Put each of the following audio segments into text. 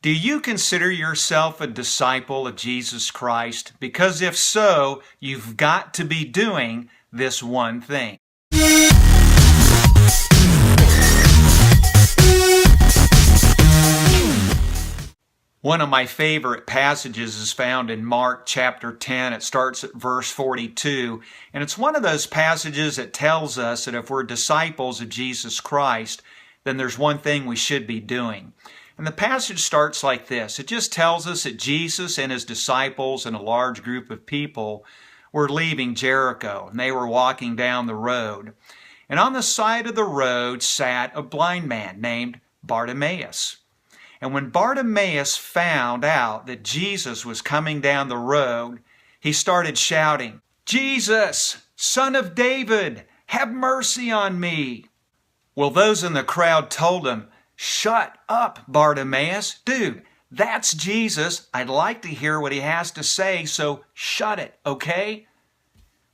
Do you consider yourself a disciple of Jesus Christ? Because if so, you've got to be doing this one thing. One of my favorite passages is found in Mark chapter 10. It starts at verse 42. And it's one of those passages that tells us that if we're disciples of Jesus Christ, then there's one thing we should be doing. And the passage starts like this. It just tells us that Jesus and his disciples and a large group of people were leaving Jericho, and they were walking down the road. And on the side of the road sat a blind man named Bartimaeus. And when Bartimaeus found out that Jesus was coming down the road, he started shouting, "Jesus, Son of David, have mercy on me." Well, those in the crowd told him, "Shut up, Bartimaeus. Dude, that's Jesus. I'd like to hear what he has to say, so shut it, okay?"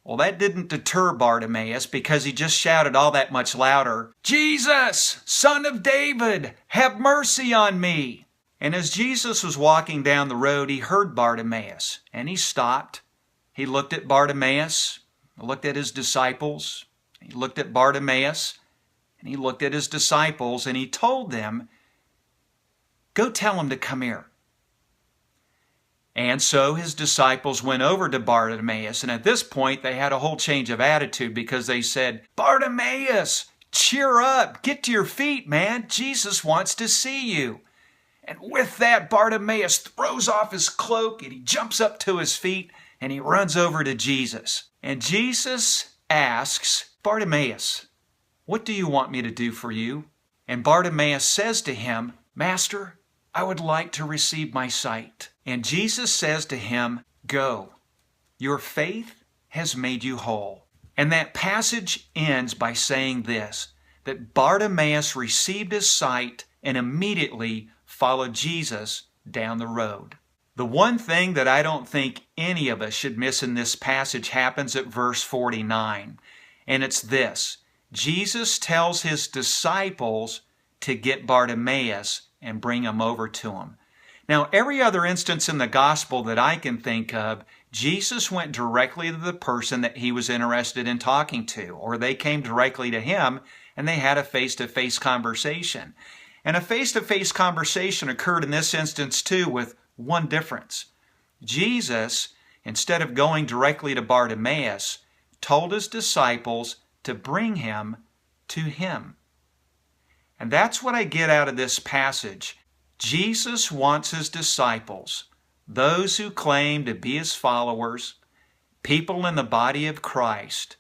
Well, that didn't deter Bartimaeus because he just shouted all that much louder, "Jesus, Son of David, have mercy on me." And as Jesus was walking down the road, he heard Bartimaeus, and he stopped. He looked at Bartimaeus, looked at his disciples. He looked at Bartimaeus, and he looked at his disciples, and he told them, "Go tell him to come here." And so his disciples went over to Bartimaeus, and at this point they had a whole change of attitude because they said, "Bartimaeus, cheer up, get to your feet, man. Jesus wants to see you." And with that, Bartimaeus throws off his cloak and he jumps up to his feet and he runs over to Jesus. And Jesus asks, "Bartimaeus, what do you want me to do for you?" And Bartimaeus says to him, "Master, I would like to receive my sight." And Jesus says to him, "Go, your faith has made you whole." And that passage ends by saying this, that Bartimaeus received his sight and immediately followed Jesus down the road. The one thing that I don't think any of us should miss in this passage happens at verse 49. And it's this. Jesus tells his disciples to get Bartimaeus and bring him over to him. Now, every other instance in the gospel that I can think of, Jesus went directly to the person that he was interested in talking to, or they came directly to him and they had a face-to-face conversation. And a face-to-face conversation occurred in this instance too, with one difference. Jesus, instead of going directly to Bartimaeus, told his disciples to bring him to him. And that's what I get out of this passage. Jesus wants his disciples, those who claim to be his followers, people in the body of Christ,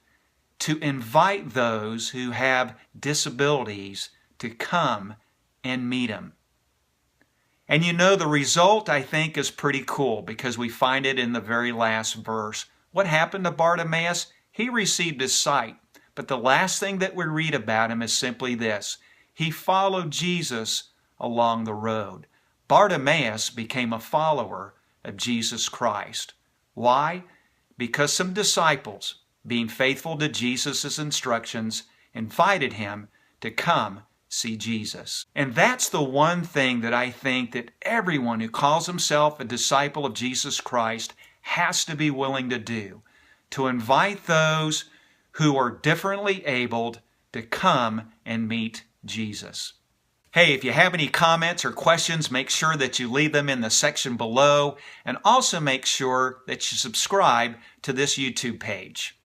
to invite those who have disabilities to come and meet him. And you know, the result, I think, is pretty cool because we find it in the very last verse. What happened to Bartimaeus? He received his sight. But the last thing that we read about him is simply this. He followed Jesus along the road. Bartimaeus became a follower of Jesus Christ. Why? Because some disciples, being faithful to Jesus' instructions, invited him to come see Jesus. And that's the one thing that I think that everyone who calls himself a disciple of Jesus Christ has to be willing to do, to invite those who are differently abled to come and meet Jesus. Hey, if you have any comments or questions, make sure that you leave them in the section below, and also make sure that you subscribe to this YouTube page.